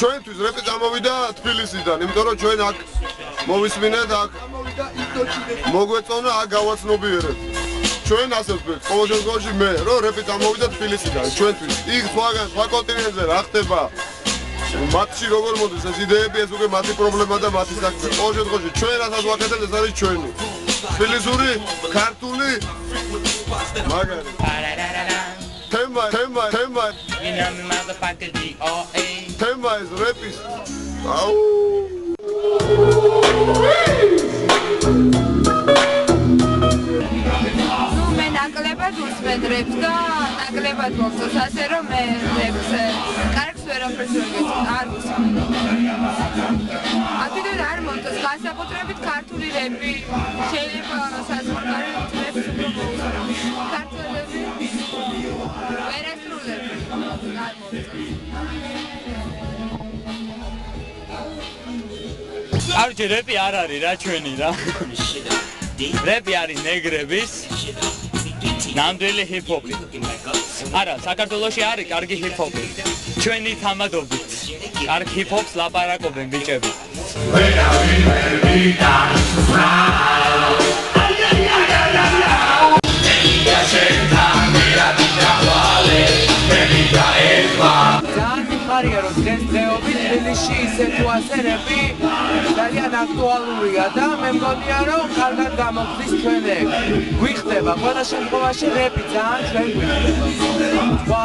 ჩვენთვის რეპი გამოვიდა თბილისიდან, იმიტომ რომ ჩვენ აქ მოვისმინეთ, აქ მოგვეწონა, აქ გავაცნობიერეთ. ჩვენ ასე ვთქვით, ყოველ შემთხვევაში მე, რომ რეპი გამოვიდა თბილისიდან, ჩვენთვის. იქ სხვა კონტინენტზე რა ხდება? მათში როგორ მოდის ეს იდეები, ეს უკვე მათი პრობლემა და მათი საქმე. ყოველ შემთხვევაში ჩვენ რასაც ვაკეთებთ, ეს არის ჩვენი. თბილისური, ქართული, მაგარი. თემა. You know me motherfucker D.O.A. თემა ეს რეპის. აუ. მე ნაკლებად უსმენ რეპს და ნაკლებად მომწონს, ასე რომ მე რეპს კარგს ვერაფერს ვერ გეცნობ, არ უსმენ. აქედან არ მომწონს, განსაკუთრებით ქართული რეპი, შეიძლება საზღვარგარეთ რეპს უფრო მოუსმენ. ქართველები ვერასრულებ, არ მომწონს. არჩი რეპი არ არის რა ჩვენი რა. რეპი არის ნეგრების ნამდვილი ჰიპ-ჰოპი. არა, საქართველოში არის კარგი ჰიპ-ჰოპი. ჩვენი თამადობით. კარგი ჰიპ-ჰოპს ლაპარაკობენ ბიჭები. ხარია რომ დღესდღეობით თბილისში ისე თუ ასე რეპი ძალიან აქტუალურია და მე მგონია რომ კარგად გამოგდის ჩვენ ეგ. გვიხდება ყველა შემთხვევაში რეპი ძალიან ჩვენ გვიხდება.